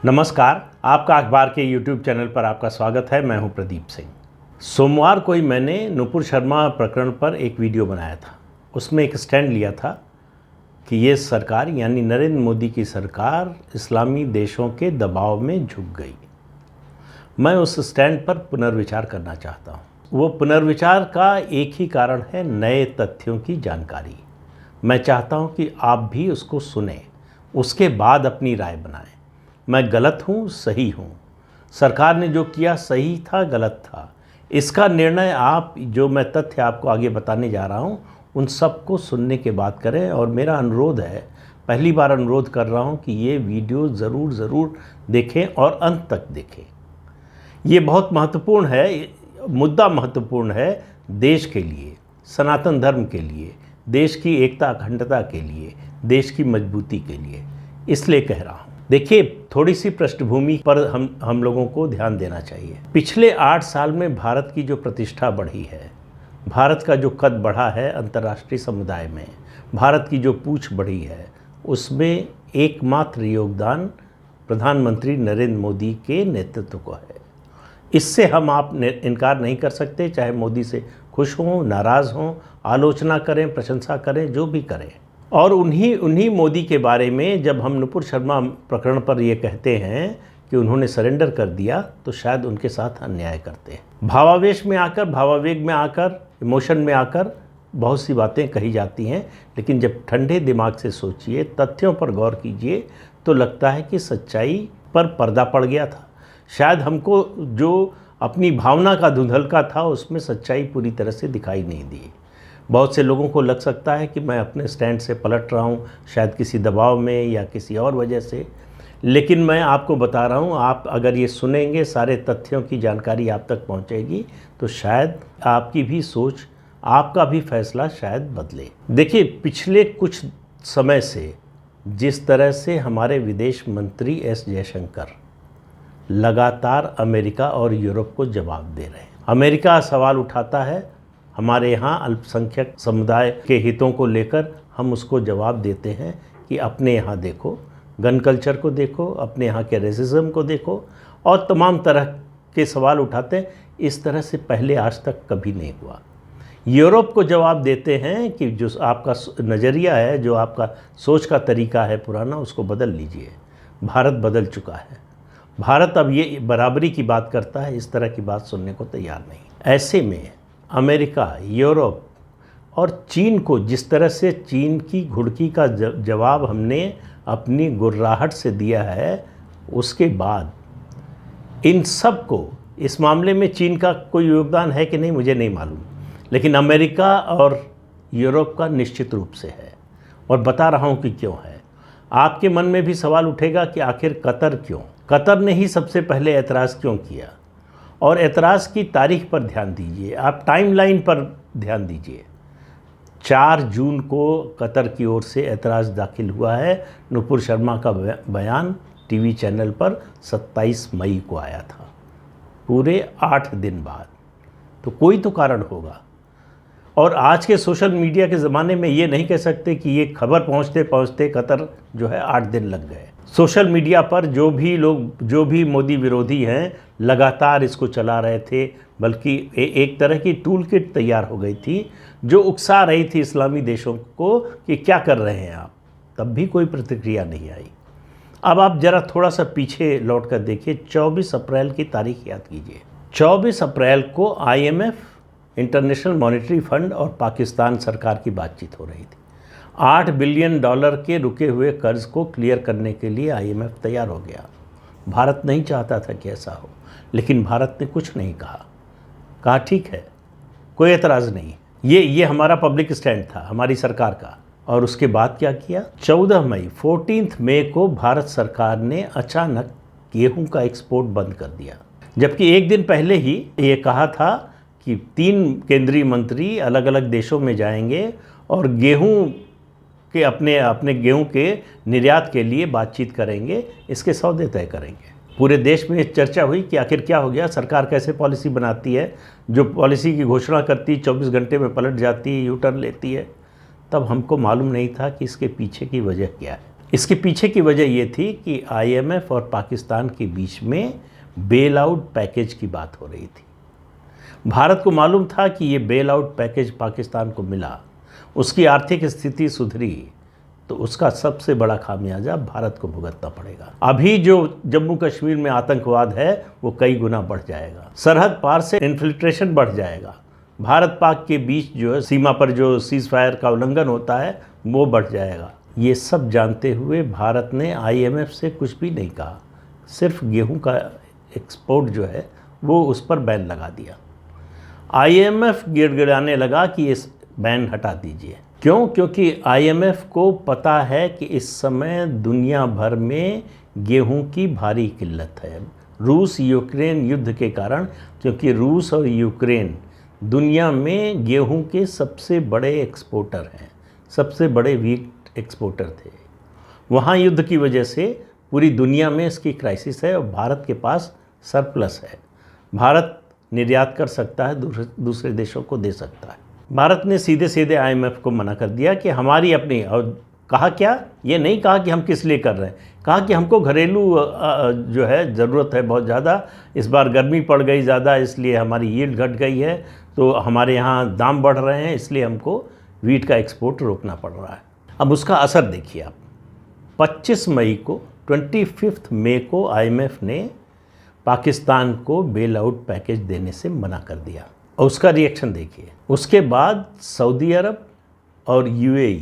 नमस्कार, आपका अखबार के YouTube चैनल पर आपका स्वागत है। मैं हूं प्रदीप सिंह। सोमवार को ही मैंने नुपुर शर्मा प्रकरण पर एक वीडियो बनाया था। उसमें एक स्टैंड लिया था कि ये सरकार यानी नरेंद्र मोदी की सरकार इस्लामी देशों के दबाव में झुक गई। मैं उस स्टैंड पर पुनर्विचार करना चाहता हूं। वो पुनर्विचार का एक ही कारण है, नए तथ्यों की जानकारी। मैं चाहता हूं कि आप भी उसको सुने, उसके बाद अपनी राय बनाएं। मैं गलत हूँ, सही हूँ, सरकार ने जो किया सही था, गलत था, इसका निर्णय आप, जो मैं तथ्य आपको आगे बताने जा रहा हूँ, उन सबको सुनने के बाद करें। और मेरा अनुरोध है, पहली बार अनुरोध कर रहा हूँ कि ये वीडियो ज़रूर देखें और अंत तक देखें। ये बहुत महत्वपूर्ण है, मुद्दा महत्वपूर्ण है देश के लिए, सनातन धर्म के लिए, देश की एकता अखंडता के लिए, देश की मजबूती के लिए, इसलिए कह रहा हूँ। देखिए, थोड़ी सी पृष्ठभूमि पर हम लोगों को ध्यान देना चाहिए। पिछले 8 साल में भारत की जो प्रतिष्ठा बढ़ी है, भारत का जो कद बढ़ा है अंतर्राष्ट्रीय समुदाय में, भारत की जो पूछ बढ़ी है, उसमें एकमात्र योगदान प्रधानमंत्री नरेंद्र मोदी के नेतृत्व को है। इससे आप इनकार नहीं कर सकते, चाहे मोदी से खुश हों, नाराज़ हों, आलोचना करें, प्रशंसा करें, जो भी करें। और उन्हीं मोदी के बारे में जब हम नुपुर शर्मा प्रकरण पर ये कहते हैं कि उन्होंने सरेंडर कर दिया, तो शायद उनके साथ अन्याय करते हैं। भावावेश में आकर, भावावेग में आकर, इमोशन में आकर बहुत सी बातें कही जाती हैं, लेकिन जब ठंडे दिमाग से सोचिए, तथ्यों पर गौर कीजिए, तो लगता है कि सच्चाई पर पर्दा पड़ गया था। शायद हमको जो अपनी भावना का धुंधलका था, उसमें सच्चाई पूरी तरह से दिखाई नहीं दी। बहुत से लोगों को लग सकता है कि मैं अपने स्टैंड से पलट रहा हूँ, शायद किसी दबाव में या किसी और वजह से, लेकिन मैं आपको बता रहा हूँ, आप अगर ये सुनेंगे, सारे तथ्यों की जानकारी आप तक पहुँचेगी, तो शायद आपकी भी सोच, आपका भी फैसला शायद बदले। देखिए, पिछले कुछ समय से जिस तरह से हमारे विदेश मंत्री एस जयशंकर लगातार अमेरिका और यूरोप को जवाब दे रहे हैं। अमेरिका सवाल उठाता है, हमारे यहाँ अल्पसंख्यक समुदाय के हितों को लेकर हम उसको जवाब देते हैं कि अपने यहाँ देखो, गन कल्चर को देखो, अपने यहाँ के रेसिज्म को देखो, और तमाम तरह के सवाल उठाते हैं। इस तरह से पहले आज तक कभी नहीं हुआ। यूरोप को जवाब देते हैं कि जो आपका नज़रिया है, जो आपका सोच का तरीका है पुराना, उसको बदल लीजिए। भारत बदल चुका है। भारत अब ये बराबरी की बात करता है, इस तरह की बात सुनने को तैयार नहीं। ऐसे में अमेरिका, यूरोप और चीन को, जिस तरह से चीन की घुड़की का जवाब हमने अपनी गुर्राहट से दिया है, उसके बाद इन सब को, इस मामले में चीन का कोई योगदान है कि नहीं मुझे नहीं मालूम, लेकिन अमेरिका और यूरोप का निश्चित रूप से है। और बता रहा हूँ कि क्यों है। आपके मन में भी सवाल उठेगा कि आखिर कतर क्यों? कतर ने ही सबसे पहले ऐतराज़ क्यों किया? और ऐतराज़ की तारीख पर ध्यान दीजिए, आप टाइमलाइन पर ध्यान दीजिए। 4 जून को कतर की ओर से ऐतराज़ दाखिल हुआ है। नुपुर शर्मा का बयान टीवी चैनल पर 27 मई को आया था, पूरे 8 दिन बाद। तो कोई तो कारण होगा। और आज के सोशल मीडिया के ज़माने में ये नहीं कह सकते कि ये खबर पहुँचते पहुँचते कतर जो है 8 दिन लग गए। सोशल मीडिया पर जो भी लोग, जो भी मोदी विरोधी हैं, लगातार इसको चला रहे थे, बल्कि एक तरह की टूल किट तैयार हो गई थी जो उकसा रही थी इस्लामी देशों को कि क्या कर रहे हैं आप। तब भी कोई प्रतिक्रिया नहीं आई। अब आप ज़रा थोड़ा सा पीछे लौट कर देखिए, 24 अप्रैल की तारीख याद कीजिए। 24 अप्रैल को IMF, इंटरनेशनल मॉनेटरी फंड और पाकिस्तान सरकार की बातचीत हो रही थी। $8 बिलियन के रुके हुए कर्ज को क्लियर करने के लिए IMF तैयार हो गया। भारत नहीं चाहता था कि ऐसा हो, लेकिन भारत ने कुछ नहीं कहा ठीक है, कोई एतराज़ नहीं। ये हमारा पब्लिक स्टैंड था, हमारी सरकार का। और उसके बाद क्या किया? 14 मई को भारत सरकार ने अचानक गेहूं का एक्सपोर्ट बंद कर दिया, जबकि एक दिन पहले ही ये कहा था कि 3 केंद्रीय मंत्री अलग अलग देशों में जाएंगे और गेहूं के अपने गेहूं के निर्यात के लिए बातचीत करेंगे, इसके सौदे तय करेंगे। पूरे देश में चर्चा हुई कि आखिर क्या हो गया, सरकार कैसे पॉलिसी बनाती है, जो पॉलिसी की घोषणा करती 24 घंटे में पलट जाती है, यू टर्न लेती है। तब हमको मालूम नहीं था कि इसके पीछे की वजह क्या है। इसके पीछे की वजह ये थी कि IMF और पाकिस्तान के बीच में बेल आउट पैकेज की बात हो रही थी। भारत को मालूम था कि ये बेल आउट पैकेज पाकिस्तान को मिला, उसकी आर्थिक स्थिति सुधरी, तो उसका सबसे बड़ा खामियाजा भारत को भुगतना पड़ेगा। अभी जो जम्मू कश्मीर में आतंकवाद है वो कई गुना बढ़ जाएगा, सरहद पार से इन्फिल्ट्रेशन बढ़ जाएगा, भारत पाक के बीच जो है सीमा पर जो सीज़ फायर का उल्लंघन होता है वो बढ़ जाएगा। ये सब जानते हुए भारत ने IMF से कुछ भी नहीं कहा, सिर्फ गेहूं का एक्सपोर्ट जो है वो उस पर बैन लगा दिया। IMF गिड़गिड़ाने लगा कि इस बैन हटा दीजिए। क्यों? क्योंकि IMF को पता है कि इस समय दुनिया भर में गेहूं की भारी किल्लत है, रूस यूक्रेन युद्ध के कारण, क्योंकि रूस और यूक्रेन दुनिया में गेहूं के सबसे बड़े एक्सपोर्टर हैं, सबसे बड़े वीट एक्सपोर्टर थे। वहाँ युद्ध की वजह से पूरी दुनिया में इसकी क्राइसिस है और भारत के पास सरप्लस है, भारत निर्यात कर सकता है, दूसरे देशों को दे सकता है। भारत ने सीधे सीधे IMF को मना कर दिया कि हमारी अपनी, और कहा क्या, ये नहीं कहा कि हम किस लिए कर रहे हैं, कहा कि हमको घरेलू जो है ज़रूरत है बहुत ज़्यादा, इस बार गर्मी पड़ गई ज़्यादा इसलिए हमारी यील्ड घट गई है, तो हमारे यहाँ दाम बढ़ रहे हैं, इसलिए हमको वीट का एक्सपोर्ट रोकना पड़ रहा है। अब उसका असर देखिए आप, 25 मई को 25 मई को IMF ने पाकिस्तान को बेल आउट पैकेज देने से मना कर दिया और उसका रिएक्शन देखिए। उसके बाद सऊदी अरब और UAE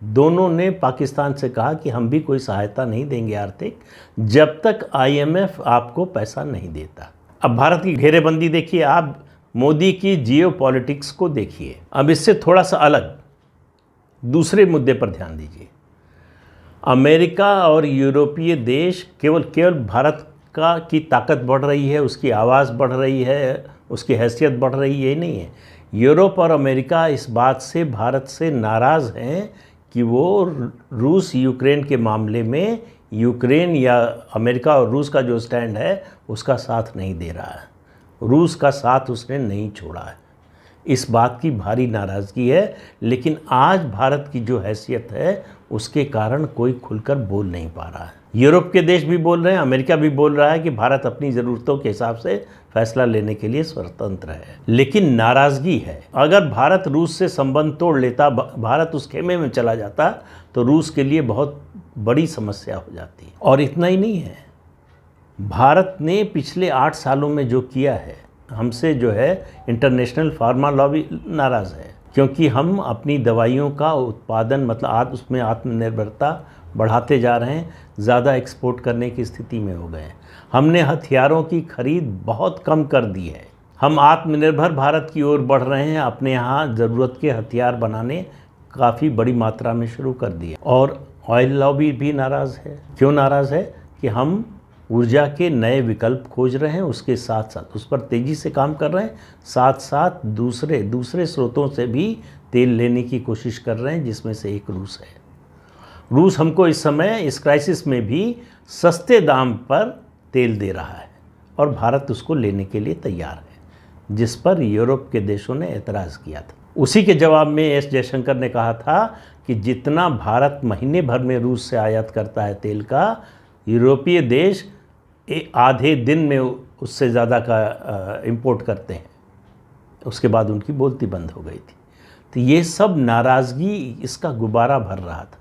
दोनों ने पाकिस्तान से कहा कि हम भी कोई सहायता नहीं देंगे आर्थिक जब तक IMF आपको पैसा नहीं देता। अब भारत की घेरेबंदी देखिए, आप मोदी की जियो पॉलिटिक्स को देखिए। अब इससे थोड़ा सा अलग दूसरे मुद्दे पर ध्यान दीजिए। अमेरिका और यूरोपीय देश केवल भारत की ताकत बढ़ रही है, उसकी आवाज़ बढ़ रही है, उसकी हैसियत बढ़ रही है, ये नहीं है। यूरोप और अमेरिका इस बात से भारत से नाराज़ हैं कि वो रूस यूक्रेन के मामले में यूक्रेन या अमेरिका और रूस का जो स्टैंड है उसका साथ नहीं दे रहा है, रूस का साथ उसने नहीं छोड़ा है। इस बात की भारी नाराज़गी है, लेकिन आज भारत की जो हैसियत है उसके कारण कोई खुलकर बोल नहीं पा रहा है। यूरोप के देश भी बोल रहे हैं, अमेरिका भी बोल रहा है कि भारत अपनी ज़रूरतों के हिसाब से फैसला लेने के लिए स्वतंत्र है, लेकिन नाराज़गी है। अगर भारत रूस से संबंध तोड़ लेता, भारत उस खेमे में चला जाता, तो रूस के लिए बहुत बड़ी समस्या हो जाती। और इतना ही नहीं है, भारत ने पिछले 8 सालों में जो किया है, हमसे जो है इंटरनेशनल फार्मा लॉबी नाराज़ है, क्योंकि हम अपनी दवाइयों का उत्पादन मतलब उसमें आत्मनिर्भरता बढ़ाते जा रहे हैं, ज़्यादा एक्सपोर्ट करने की स्थिति में हो गए हैं। हमने हथियारों की खरीद बहुत कम कर दी है, हम आत्मनिर्भर भारत की ओर बढ़ रहे हैं, अपने यहाँ ज़रूरत के हथियार बनाने काफ़ी बड़ी मात्रा में शुरू कर दिए। और ऑयल लॉबी भी नाराज़ है। क्यों नाराज़ है? कि हम ऊर्जा के नए विकल्प खोज रहे हैं, उसके साथ साथ उस पर तेज़ी से काम कर रहे हैं, साथ साथ दूसरे स्रोतों से भी तेल लेने की कोशिश कर रहे हैं, जिसमें से एक रूस है। रूस हमको इस समय इस क्राइसिस में भी सस्ते दाम पर तेल दे रहा है और भारत उसको लेने के लिए तैयार है, जिस पर यूरोप के देशों ने एतराज़ किया था। उसी के जवाब में एस जयशंकर ने कहा था कि जितना भारत महीने भर में रूस से आयात करता है तेल का, यूरोपीय देश आधे दिन में उससे ज़्यादा का इंपोर्ट करते हैं। उसके बाद उनकी बोलती बंद हो गई थी। तो ये सब नाराज़गी, इसका गुब्बारा भर रहा था।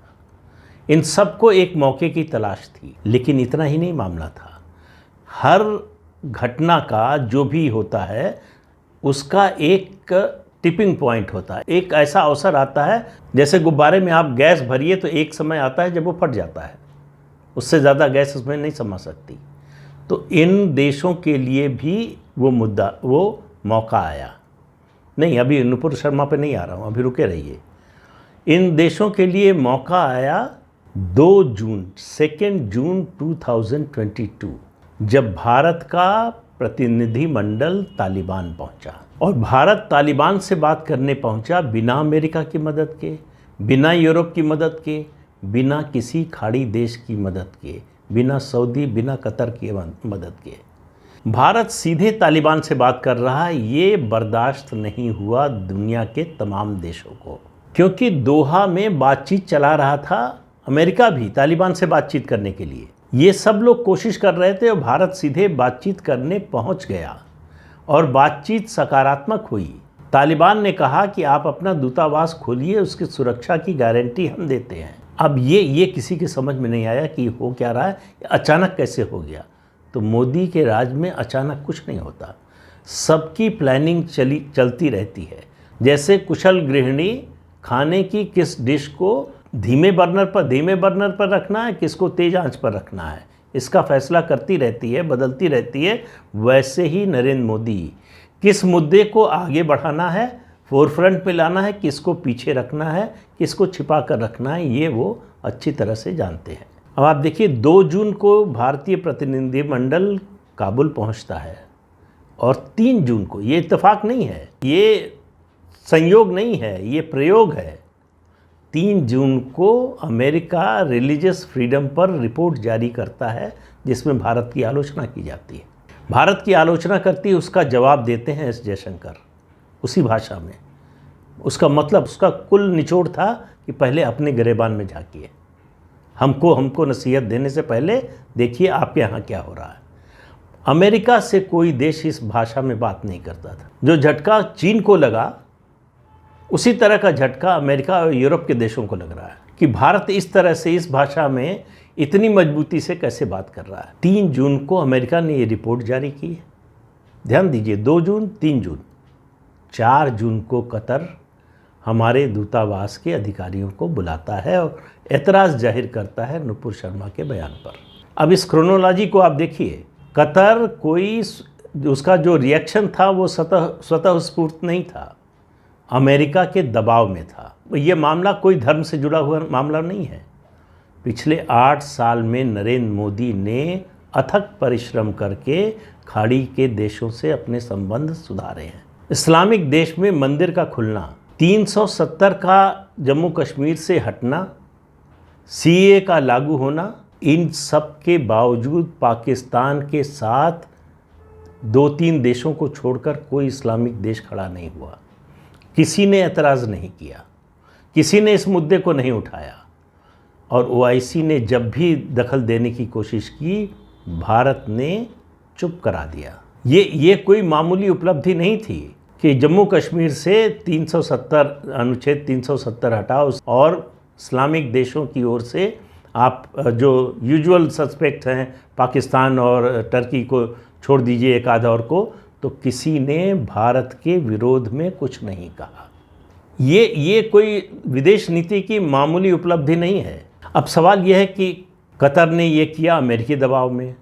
इन सब को एक मौके की तलाश थी, लेकिन इतना ही नहीं मामला था। हर घटना का जो भी होता है उसका एक टिपिंग पॉइंट होता है, एक ऐसा अवसर आता है, जैसे गुब्बारे में आप गैस भरिए तो एक समय आता है जब वो फट जाता है, उससे ज़्यादा गैस उसमें नहीं समा सकती। तो इन देशों के लिए भी वो मौका आया। नहीं, अभी नुपुर शर्मा पे नहीं आ रहा हूँ, अभी रुके रहिए। इन देशों के लिए मौका आया 2 जून 2022, जब भारत का प्रतिनिधिमंडल तालिबान पहुंचा। और भारत तालिबान से बात करने पहुंचा बिना अमेरिका की मदद के, बिना यूरोप की मदद के, बिना किसी खाड़ी देश की मदद के, बिना सऊदी, बिना कतर की मदद के। भारत सीधे तालिबान से बात कर रहा है, ये बर्दाश्त नहीं हुआ दुनिया के तमाम देशों को, क्योंकि दोहा में बातचीत चला रहा था अमेरिका भी तालिबान से बातचीत करने के लिए। ये सब लोग कोशिश कर रहे थे और भारत सीधे बातचीत करने पहुंच गया और बातचीत सकारात्मक हुई। तालिबान ने कहा कि आप अपना दूतावास खोलिए, उसकी सुरक्षा की गारंटी हम देते हैं। अब ये किसी के समझ में नहीं आया कि हो क्या रहा है, अचानक कैसे हो गया। तो मोदी के राज में अचानक कुछ नहीं होता, सबकी प्लानिंग चलती रहती है। जैसे कुशल गृहिणी खाने की किस डिश को धीमे बर्नर पर रखना है, किसको तेज आंच पर रखना है, इसका फैसला करती रहती है, बदलती रहती है। वैसे ही नरेंद्र मोदी किस मुद्दे को आगे बढ़ाना है, फोरफ्रंट पे लाना है, किसको पीछे रखना है, किसको छिपा कर रखना है, ये वो अच्छी तरह से जानते हैं। अब आप देखिए 2 जून को भारतीय प्रतिनिधिमंडल काबुल पहुंचता है और 3 जून को, ये इत्तेफाक नहीं है, ये संयोग नहीं है, ये प्रयोग है। 3 जून को अमेरिका रिलीजियस फ्रीडम पर रिपोर्ट जारी करता है जिसमें भारत की आलोचना की जाती है। भारत की आलोचना करती है, उसका जवाब देते हैं एस जयशंकर उसी भाषा में। उसका मतलब, उसका कुल निचोड़ था कि पहले अपने गिरेबान में झांकिए, हमको नसीहत देने से पहले देखिए आपके यहाँ क्या हो रहा है। अमेरिका से कोई देश इस भाषा में बात नहीं करता था। जो झटका चीन को लगा उसी तरह का झटका अमेरिका और यूरोप के देशों को लग रहा है कि भारत इस तरह से इस भाषा में इतनी मजबूती से कैसे बात कर रहा है। 3 जून को अमेरिका ने ये रिपोर्ट जारी की है। ध्यान दीजिए, 2 जून, 3 जून, 4 जून को कतर हमारे दूतावास के अधिकारियों को बुलाता है और एतराज़ जाहिर करता है नुपुर शर्मा के बयान पर। अब इस क्रोनोलॉजी को आप देखिए, कतर कोई उसका जो रिएक्शन था वो स्वतः स्फूर्त नहीं था, अमेरिका के दबाव में था। ये मामला कोई धर्म से जुड़ा हुआ मामला नहीं है। पिछले 8 साल में नरेंद्र मोदी ने अथक परिश्रम करके खाड़ी के देशों से अपने संबंध सुधारे हैं। इस्लामिक देश में मंदिर का खुलना, 370 का जम्मू कश्मीर से हटना, सीए का लागू होना, इन सब के बावजूद पाकिस्तान के साथ 2-3 देशों को छोड़कर कोई इस्लामिक देश खड़ा नहीं हुआ। किसी ने एतराज़ नहीं किया, किसी ने इस मुद्दे को नहीं उठाया और ओआईसी ने जब भी दखल देने की कोशिश की, भारत ने चुप करा दिया। ये कोई मामूली उपलब्धि नहीं थी कि जम्मू कश्मीर से 370 अनुच्छेद 370 हटाओ और इस्लामिक देशों की ओर से आप जो यूजुअल सस्पेक्ट हैं पाकिस्तान और टर्की को छोड़ दीजिए, एक आधा और को, तो किसी ने भारत के विरोध में कुछ नहीं कहा। ये कोई विदेश नीति की मामूली उपलब्धि नहीं है। अब सवाल यह है कि कतर ने ये किया अमेरिकी दबाव में,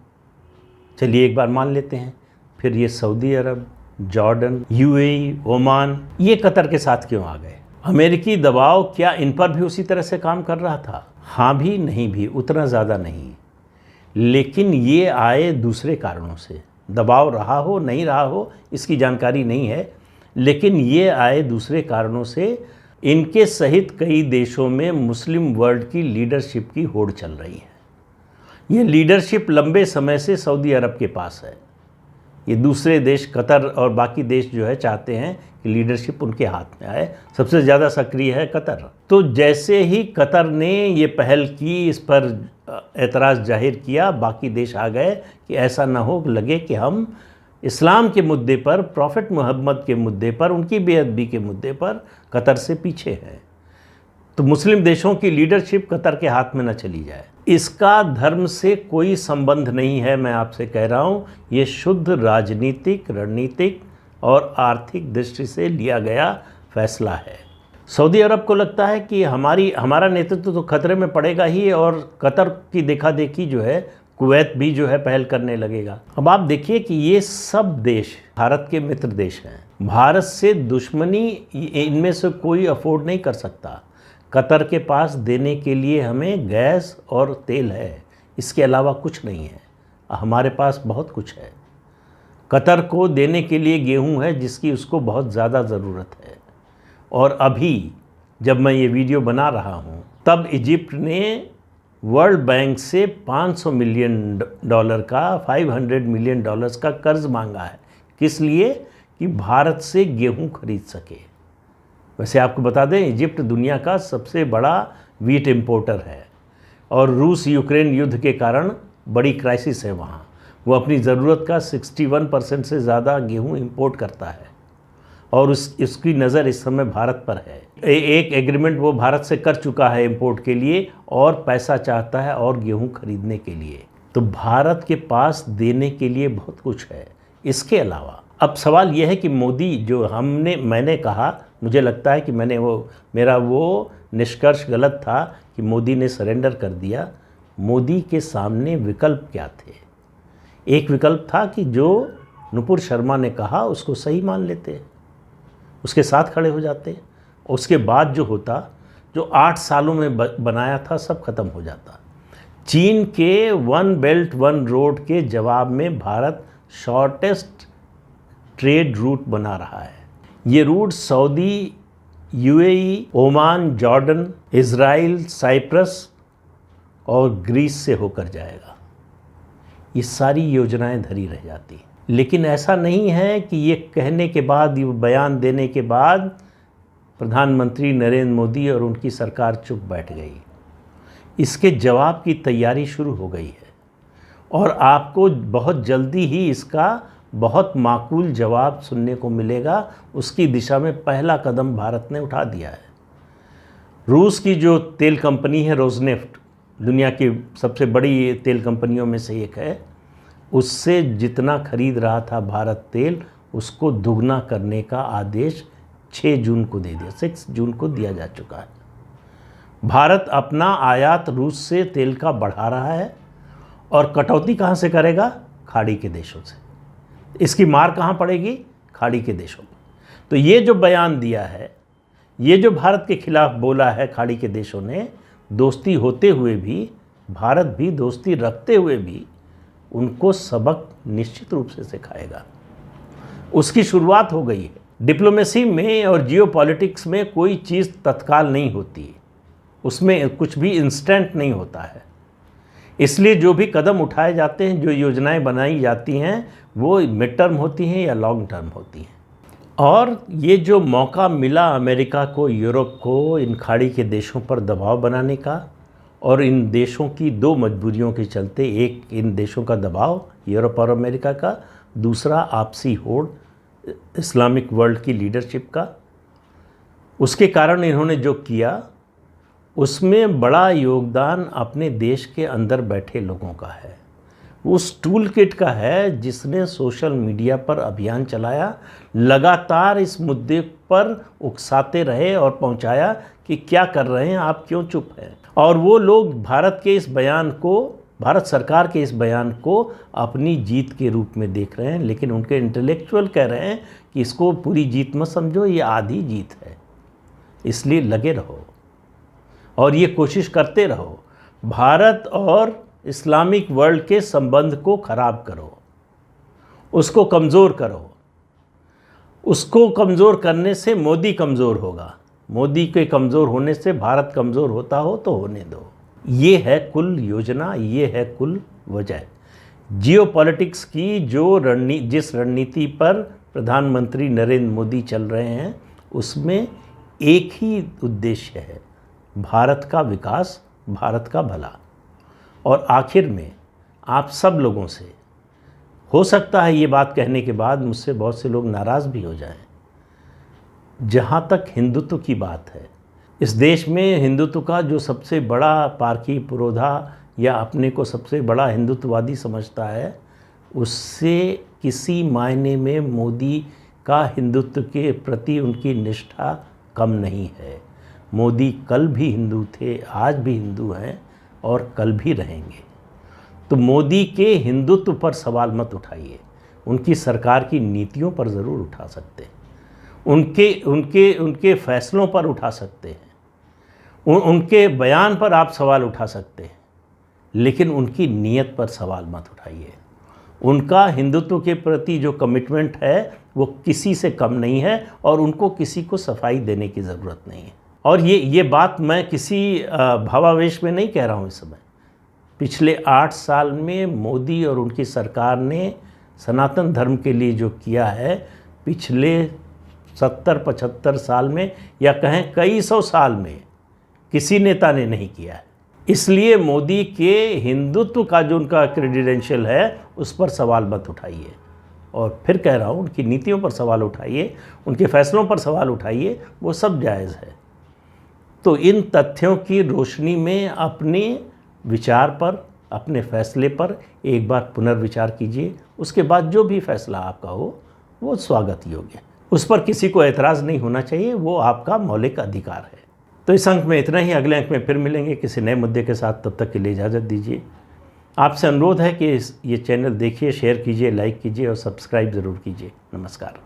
चलिए एक बार मान लेते हैं, फिर ये सऊदी अरब, जॉर्डन, यूएई, ओमान, ये कतर के साथ क्यों आ गए? अमेरिकी दबाव क्या इन पर भी उसी तरह से काम कर रहा था? हाँ भी नहीं भी, उतना ज़्यादा नहीं, लेकिन ये आए दूसरे कारणों से। दबाव रहा हो नहीं रहा हो इसकी जानकारी नहीं है, लेकिन ये आए दूसरे कारणों से। इनके सहित कई देशों में मुस्लिम वर्ल्ड की लीडरशिप की होड़ चल रही है। ये लीडरशिप लंबे समय से सऊदी अरब के पास है। ये दूसरे देश, कतर और बाकी देश जो है, चाहते हैं कि लीडरशिप उनके हाथ में आए। सबसे ज़्यादा सक्रिय है कतर। तो जैसे ही कतर ने ये पहल की, इस पर एतराज़ जाहिर किया, बाकी देश आ गए कि ऐसा ना हो लगे कि हम इस्लाम के मुद्दे पर, प्रॉफिट मोहम्मद के मुद्दे पर, उनकी बेअदबी के मुद्दे पर कतर से पीछे हैं, तो मुस्लिम देशों की लीडरशिप कतर के हाथ में न चली जाए। इसका धर्म से कोई संबंध नहीं है, मैं आपसे कह रहा हूँ। ये शुद्ध राजनीतिक, रणनीतिक और आर्थिक दृष्टि से लिया गया फैसला है। सऊदी अरब को लगता है कि हमारा नेतृत्व तो खतरे में पड़ेगा ही, और कतर की देखा देखी जो है कुवैत भी जो है पहल करने लगेगा। अब आप देखिए कि ये सब देश भारत के मित्र देश हैं। भारत से दुश्मनी इनमें से कोई अफोर्ड नहीं कर सकता। कतर के पास देने के लिए हमें गैस और तेल है, इसके अलावा कुछ नहीं है। हमारे पास बहुत कुछ है। कतर को देने के लिए गेहूं है जिसकी उसको बहुत ज़्यादा ज़रूरत है। और अभी जब मैं ये वीडियो बना रहा हूँ तब इजिप्ट ने वर्ल्ड बैंक से $500 मिलियन का, $500 मिलियन का कर्ज मांगा है। किस लिए? कि भारत से गेहूं खरीद सके। वैसे आपको बता दें, इजिप्ट दुनिया का सबसे बड़ा वीट इंपोर्टर है। और रूस यूक्रेन युद्ध के कारण बड़ी क्राइसिस है वहाँ। वो अपनी ज़रूरत का 61% से ज़्यादा गेहूँ इंपोर्ट करता है और उसकी नज़र इस समय भारत पर है। एक एग्रीमेंट वो भारत से कर चुका है इंपोर्ट के लिए और पैसा चाहता है और गेहूँ खरीदने के लिए। तो भारत के पास देने के लिए बहुत कुछ है। इसके अलावा अब सवाल यह है कि मोदी जो मैंने कहा, मुझे लगता है कि मेरा वो निष्कर्ष गलत था कि मोदी ने सरेंडर कर दिया। मोदी के सामने विकल्प क्या थे? एक विकल्प था कि जो नुपुर शर्मा ने कहा उसको सही मान लेते, उसके साथ खड़े हो जाते। उसके बाद जो होता, जो 8 सालों में बनाया था, सब खत्म हो जाता। चीन के 1 बेल्ट 1 रोड के जवाब में भारत शॉर्टेस्ट ट्रेड रूट बना रहा है। ये route Saudi, UAE, Oman, Jordan, Israel, Cyprus और ग्रीस से होकर जाएगा। ये सारी योजनाएं धरी रह जाती। लेकिन ऐसा नहीं है कि ये कहने के बाद, ये बयान देने के बाद प्रधानमंत्री नरेंद्र मोदी और उनकी सरकार चुप बैठ गई। इसके जवाब की तैयारी शुरू हो गई है और आपको बहुत जल्दी ही इसका बहुत माकूल जवाब सुनने को मिलेगा। उसकी दिशा में पहला कदम भारत ने उठा दिया है। रूस की जो तेल कंपनी है रोजनेफ्ट, दुनिया की सबसे बड़ी तेल कंपनियों में से एक है, उससे जितना खरीद रहा था भारत तेल, उसको दुगना करने का आदेश 6 जून को दे दिया, 6 जून को दिया जा चुका है। भारत अपना आयात रूस से तेल का बढ़ा रहा है और कटौती कहाँ से करेगा? खाड़ी के देशों से। इसकी मार कहाँ पड़ेगी? खाड़ी के देशों में। तो ये जो बयान दिया है, ये जो भारत के खिलाफ बोला है खाड़ी के देशों ने, दोस्ती होते हुए भी, भारत भी दोस्ती रखते हुए भी उनको सबक निश्चित रूप से सिखाएगा। उसकी शुरुआत हो गई है। डिप्लोमेसी में और जियोपॉलिटिक्स में कोई चीज़ तत्काल नहीं होती, उसमें कुछ भी इंस्टेंट नहीं होता है। इसलिए जो भी कदम उठाए जाते हैं, जो योजनाएं बनाई जाती हैं, वो मिड टर्म होती हैं या लॉन्ग टर्म होती हैं। और ये जो मौका मिला अमेरिका को, यूरोप को, इन खाड़ी के देशों पर दबाव बनाने का, और इन देशों की 2 मजबूरियों के चलते, एक इन देशों का दबाव यूरोप और अमेरिका का, दूसरा आपसी होड़ इस्लामिक वर्ल्ड की लीडरशिप का, उसके कारण इन्होंने जो किया उसमें बड़ा योगदान अपने देश के अंदर बैठे लोगों का है। उस टूल किट का है जिसने सोशल मीडिया पर अभियान चलाया, लगातार इस मुद्दे पर उकसाते रहे और पहुंचाया कि क्या कर रहे हैं आप, क्यों चुप हैं। और वो लोग भारत के इस बयान को, भारत सरकार के इस बयान को अपनी जीत के रूप में देख रहे हैं। लेकिन उनके इंटेलेक्चुअल कह रहे हैं कि इसको पूरी जीत मत समझो, ये आधी जीत है। इसलिए लगे रहो और ये कोशिश करते रहो, भारत और इस्लामिक वर्ल्ड के संबंध को ख़राब करो, उसको कमज़ोर करो। उसको कमज़ोर करने से मोदी कमज़ोर होगा, मोदी के कमज़ोर होने से भारत कमज़ोर होता हो तो होने दो। ये है कुल योजना, ये है कुल वजह। जियोपॉलिटिक्स की जिस रणनीति पर प्रधानमंत्री नरेंद्र मोदी चल रहे हैं, उसमें एक ही उद्देश्य है, भारत का विकास, भारत का भला। और आखिर में आप सब लोगों से, हो सकता है ये बात कहने के बाद मुझसे बहुत से लोग नाराज़ भी हो जाएं, जहाँ तक हिंदुत्व की बात है, इस देश में हिंदुत्व का जो सबसे बड़ा पारखी पुरोधा या अपने को सबसे बड़ा हिंदुत्ववादी समझता है, उससे किसी मायने में मोदी का हिंदुत्व के प्रति उनकी निष्ठा कम नहीं है। मोदी कल भी हिंदू थे, आज भी हिंदू हैं और कल भी रहेंगे। तो मोदी के हिंदुत्व पर सवाल मत उठाइए, उनकी सरकार की नीतियों पर ज़रूर उठा सकते हैं, उनके फैसलों पर उठा सकते हैं, उनके बयान पर आप सवाल उठा सकते हैं, लेकिन उनकी नीयत पर सवाल मत उठाइए। उनका हिंदुत्व के प्रति जो कमिटमेंट है वो किसी से कम नहीं है और उनको किसी को सफाई देने की ज़रूरत नहीं है। और ये बात मैं किसी भावावेश में नहीं कह रहा हूँ। इस समय पिछले 8 साल में मोदी और उनकी सरकार ने सनातन धर्म के लिए जो किया है, पिछले 70-75 साल में या कहें कई सौ साल में किसी नेता ने नहीं किया है। इसलिए मोदी के हिंदुत्व का जो उनका क्रेडेंशियल है उस पर सवाल मत उठाइए। और फिर कह रहा हूँ, उनकी नीतियों पर सवाल उठाइए, उनके फैसलों पर सवाल उठाइए, वो सब जायज़ है। तो इन तथ्यों की रोशनी में अपने विचार पर, अपने फैसले पर एक बार पुनर्विचार कीजिए। उसके बाद जो भी फैसला आपका हो वो स्वागत योग्य है, उस पर किसी को ऐतराज़ नहीं होना चाहिए, वो आपका मौलिक अधिकार है। तो इस अंक में इतना ही। अगले अंक में फिर मिलेंगे किसी नए मुद्दे के साथ। तब तक के लिए इजाज़त दीजिए। आपसे अनुरोध है कि ये चैनल देखिए, शेयर कीजिए, लाइक कीजिए और सब्सक्राइब ज़रूर कीजिए। नमस्कार।